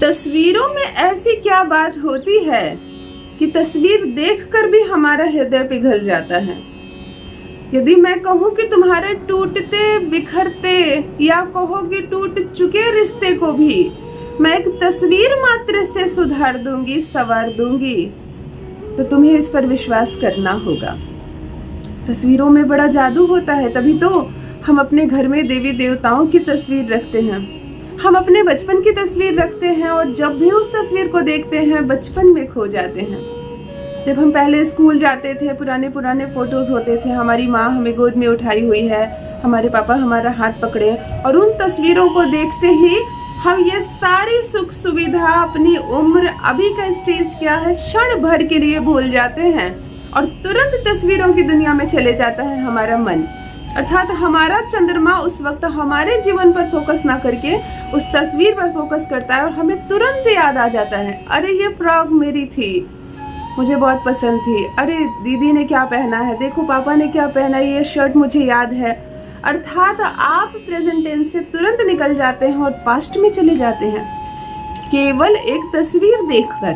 तस्वीरों में ऐसी क्या बात होती है कि तस्वीर देखकर भी हमारा हृदय पिघल जाता है। यदि मैं कहूँ कि तुम्हारे टूटते बिखरते या कहो कि टूट चुके रिश्ते को भी मैं एक तस्वीर मात्र से सुधार दूंगी, संवार दूंगी, तो तुम्हें इस पर विश्वास करना होगा। तस्वीरों में बड़ा जादू होता है, तभी तो हम अपने घर में देवी देवताओं की तस्वीर रखते हैं, हम अपने बचपन की तस्वीर रखते हैं और जब भी उस तस्वीर को देखते हैं बचपन में खो जाते हैं। जब हम पहले स्कूल जाते थे, पुराने पुराने फोटोज होते थे, हमारी माँ हमें गोद में उठाई हुई है, हमारे पापा हमारा हाथ पकड़े, और उन तस्वीरों को देखते ही हम ये सारी सुख सुविधा, अपनी उम्र, अभी का स्टेज क्या है, क्षण भर के लिए भूल जाते हैं और तुरंत तस्वीरों की दुनिया में चले जाता है हमारा मन। अर्थात हमारा चंद्रमा उस वक्त हमारे जीवन पर फोकस ना करके उस तस्वीर पर फोकस करता है और हमें तुरंत याद आ जाता है, अरे ये फ्रॉक मेरी थी, मुझे बहुत पसंद थी, अरे दीदी ने क्या पहना है, देखो पापा ने क्या पहना है, ये शर्ट मुझे याद है। अर्थात आप प्रेजेंट टेंस से तुरंत निकल जाते हैं और पास्ट में चले जाते हैं केवल एक तस्वीर देखकर।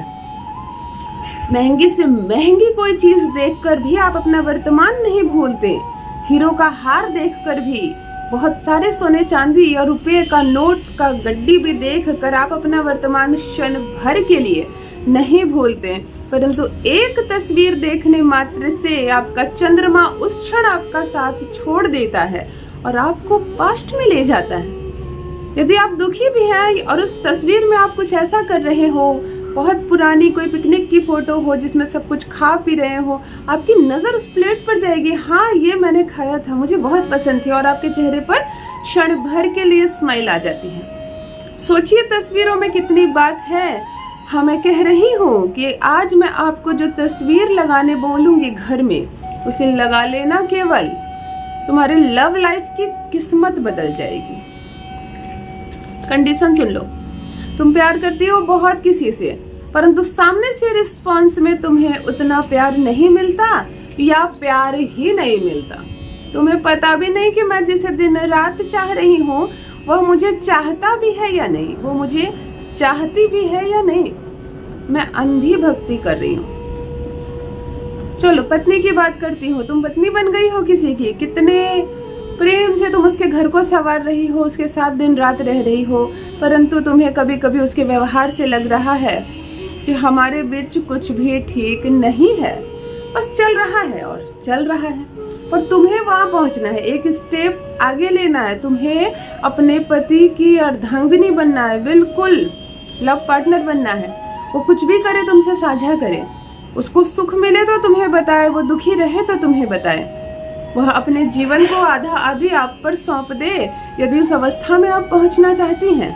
महंगी से महंगी कोई चीज देखकर भी आप अपना वर्तमान नहीं भूलते। हीरो का हार देखकर भी, बहुत सारे सोने चांदी और रुपए का नोट का गड्डी भी देखकर आप अपना वर्तमान क्षण भर के लिए नहीं भूलते, परंतु एक तस्वीर देखने मात्र से आपका चंद्रमा उस क्षण आपका साथ छोड़ देता है और आपको पास्ट में ले जाता है। यदि आप दुखी भी हैं और उस तस्वीर में आप कुछ ऐसा कर रहे हो, बहुत पुरानी कोई पिकनिक की फोटो हो जिसमें सब कुछ खा पी रहे हो, आपकी नजर उस प्लेट पर जाएगी, हाँ ये मैंने खाया था, मुझे बहुत पसंद थी, और आपके चेहरे पर क्षण भर के लिए स्माइल आ जाती है। सोचिए तस्वीरों में कितनी बात है। हाँ, मैं कह रही हूँ कि आज मैं आपको जो तस्वीर लगाने बोलूंगी घर में, उसे लगा लेना, केवल तुम्हारे लव लाइफ की किस्मत बदल जाएगी। कंडीशन सुन लो, तुम प्यार करती हो बहुत किसी से, परंतु सामने से रिस्पॉन्स में तुम्हें उतना प्यार नहीं मिलता या प्यार ही नहीं मिलता। तुम्हें पता भी नहीं कि मैं जिसे दिन रात चाह रही हूँ वह मुझे चाहता भी है या नहीं, वो मुझे चाहती भी है या नहीं। मैं अंधी भक्ति कर रही हूँ। चलो पत्नी की बात करती हूँ। तुम पत्नी बन गई हो किसी की, कितने प्रेम से तुम उसके घर को संवार रही हो, उसके साथ दिन रात रह रही हो, परंतु तुम्हें कभी कभी उसके व्यवहार से लग रहा है कि हमारे बीच कुछ भी ठीक नहीं है, बस चल रहा है और चल रहा है। और तुम्हें वहां पहुंचना है, एक स्टेप आगे लेना है, तुम्हें अपने पति की अर्धांगिनी बनना है, बिल्कुल लव पार्टनर बनना है। वो कुछ भी करे तुमसे साझा करे, उसको सुख मिले तो तुम्हें बताए, वो दुखी रहे तो तुम्हें बताए, वह अपने जीवन को आधा आधी आप पर सौंप दे, यदि उस अवस्था में आप पहुंचना चाहती हैं।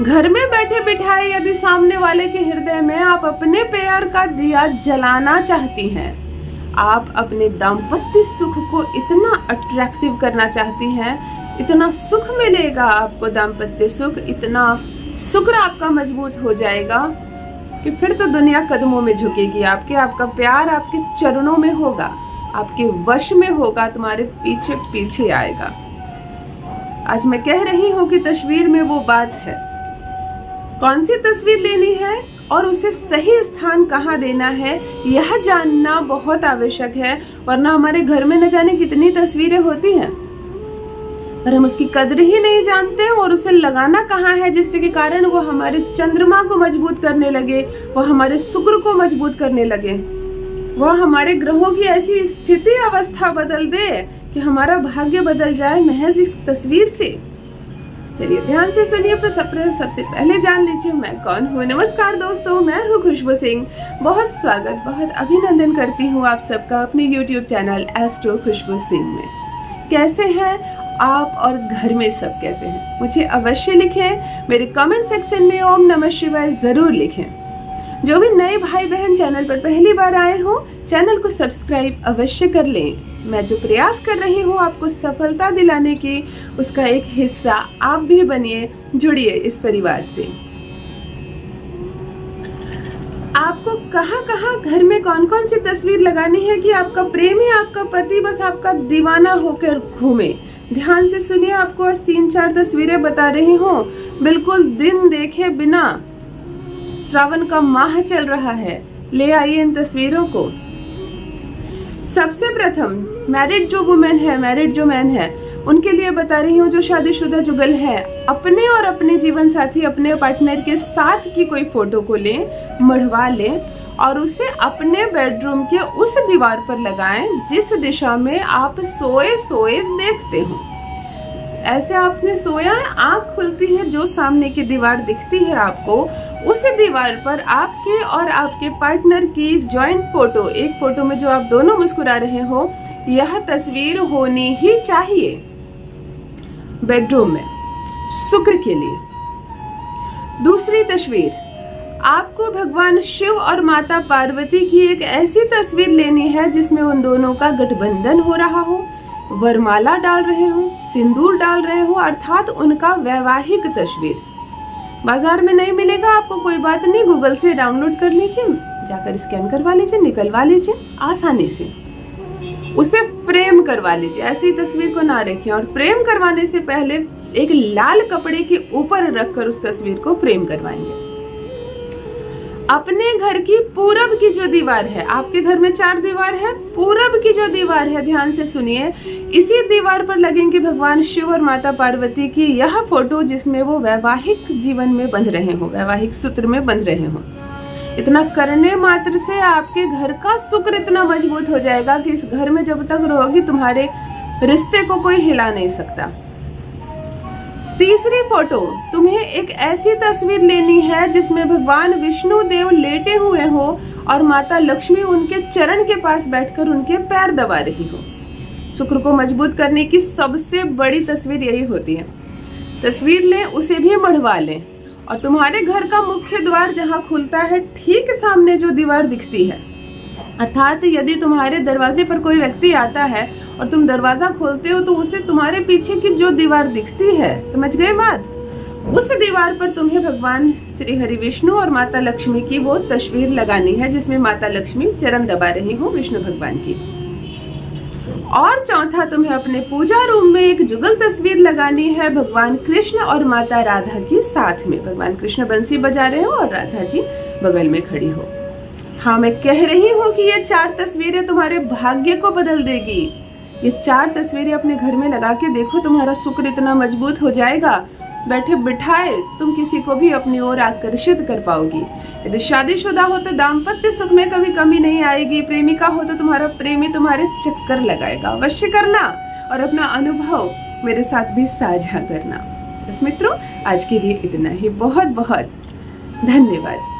घर में बैठे बिठाए यदि सामने वाले के हृदय में आप अपने प्यार का दिया जलाना चाहती हैं, आप अपने दाम्पत्य सुख को इतना अट्रैक्टिव करना चाहती हैं, इतना सुख मिलेगा आपको दाम्पत्य सुख, इतना शुक्र आपका मजबूत हो जाएगा कि फिर तो दुनिया कदमों में झुकेगी आपके। आपका प्यार आपके चरणों में होगा, आपके वश में होगा, तुम्हारे पीछे पीछे आएगा। आज मैं कह रही हूँ कि तस्वीर में वो बात है। कौन सी तस्वीर लेनी है और उसे सही स्थान कहाँ देना है, यह जानना बहुत आवश्यक है, वरना हमारे घर में न जाने कितनी तस्वीरें होती हैं और हम उसकी कद्र ही नहीं जानते और उसे लगाना कहाँ है, जिससे के कारण वो हमारे चंद्रमा को मजबूत करने लगे, वो हमारे शुक्र को मजबूत करने लगे, वह हमारे ग्रहों की ऐसी स्थिति अवस्था बदल दे कि हमारा भाग्य बदल जाए महज इस तस्वीर से। चलिए ध्यान से सुनिए, सबसे पहले जान लीजिए मैं कौन हूँ। नमस्कार दोस्तों, मैं हूँ खुशबू सिंह। बहुत स्वागत, बहुत अभिनंदन करती हूँ आप सबका अपने YouTube चैनल एस्ट्रो खुशबू सिंह में। कैसे हैं आप और घर में सब कैसे हैं, मुझे अवश्य लिखें। मेरे कमेंट सेक्शन में ओम नमः शिवाय जरूर लिखें। जो भी नए भाई बहन चैनल पर पहली बार आए हो, चैनल को सब्सक्राइब अवश्य कर लें। मैं जो प्रयास कर रही हूँ आपको सफलता दिलाने की, उसका एक हिस्सा आप भी बनिए, जुड़िए इस परिवार से। आपको कहाँ कहाँ घर में कौन कौन सी तस्वीर लगानी है कि आपका प्रेमी, आपका पति बस आपका दीवाना होकर घूमे, ध्यान से सुनिए, आपको आज 3-4 तस्वीरें बता रही हूँ, बिल्कुल दिन देखे बिना। श्रावण का माह चल रहा है, ले आइए इन तस्वीरों को। सबसे प्रथम मैरिड जो वुमेन है, मैरिड जो मैन है, उनके लिए बता रही हूँ। जो शादीशुदा जुगल है, अपने और अपने जीवन साथी, अपने पार्टनर के साथ की कोई फोटो को लें, मढ़वा लें और उसे अपने बेडरूम के उस दीवार पर लगाएं जिस दिशा में आप सोए सोए देखते हो। ऐसे आपने सोया है, आंख खुलती है, जो सामने की दीवार दिखती है आपको, उस दीवार पर आपके और आपके पार्टनर की जॉइंट फोटो, एक फोटो में जो आप दोनों मुस्कुरा रहे हो, यह तस्वीर होनी ही चाहिए बेडरूम में, शुक्र के लिए। दूसरी तस्वीर, आपको भगवान शिव और माता पार्वती की एक ऐसी तस्वीर लेनी है जिसमें उन दोनों का गठबंधन हो रहा हो, वरमाला डाल रहे हो, सिंदूर डाल रहे हो, अर्थात उनका वैवाहिक तस्वीर। बाजार में नहीं मिलेगा आपको, कोई बात नहीं, गूगल से डाउनलोड कर लीजिए, जाकर स्कैन करवा लीजिए, निकलवा लीजिए आसानी से, उसे फ्रेम करवा लीजिए। ऐसी तस्वीर को ना रखें और फ्रेम करवाने से पहले एक लाल कपड़े के ऊपर रखकर उस तस्वीर को फ्रेम करवाएंगे। अपने घर की पूरब की जो दीवार है, आपके घर में 4 दीवार है, पूरब की जो दीवार है, ध्यान से सुनिए, इसी दीवार पर लगेंगे भगवान शिव और माता पार्वती की यह फोटो जिसमें वो वैवाहिक जीवन में बंध रहे हो, वैवाहिक सूत्र में बंध रहे हो। इतना करने मात्र से आपके घर का शुक्र इतना मजबूत हो जाएगा कि इस घर में जब तक रहोगी तुम्हारे रिश्ते को कोई हिला नहीं सकता। तीसरी फोटो, तुम्हें एक ऐसी तस्वीर लेनी है जिसमें भगवान विष्णु देव लेटे हुए हो और माता लक्ष्मी उनके चरण के पास बैठकर उनके पैर दबा रही हो। शुक्र को मजबूत करने की सबसे बड़ी तस्वीर यही होती है। तस्वीर लें, उसे भी मढ़वा लें और तुम्हारे घर का मुख्य द्वार जहाँ खुलता है, ठीक सामने जो दीवार दिखती है, अर्थात यदि तुम्हारे दरवाजे पर कोई व्यक्ति आता है और तुम दरवाजा खोलते हो तो उसे तुम्हारे पीछे की जो दीवार दिखती है, समझ गए बात, उस दीवार पर तुम्हें भगवान श्री हरि विष्णु और माता लक्ष्मी की वो तस्वीर लगानी है जिसमें माता लक्ष्मी चरण दबा रही हो विष्णु भगवान की। और चौथा, तुम्हें अपने पूजा रूम में एक जुगल तस्वीर लगानी है भगवान कृष्ण और माता राधा की साथ में। भगवान कृष्ण बंसी बजा रहे हो और राधा जी बगल में खड़ी हो। हाँ, मैं कह रही हूँ कि ये 4 तस्वीरें तुम्हारे भाग्य को बदल देगी। ये 4 तस्वीरें अपने घर में लगा के देखो, तुम्हारा शुक्र इतना मजबूत हो जाएगा, बैठे बिठाए तुम किसी को भी अपनी ओर आकर्षित कर पाओगी। यदि शादीशुदा हो तो दाम्पत्य सुख में कभी कमी नहीं आएगी। प्रेमिका हो तो तुम्हारा प्रेमी तुम्हारे चक्कर लगाएगा। अवश्य करना और अपना अनुभव मेरे साथ भी साझा करना। बस मित्रों, आज के लिए इतना ही। बहुत बहुत धन्यवाद।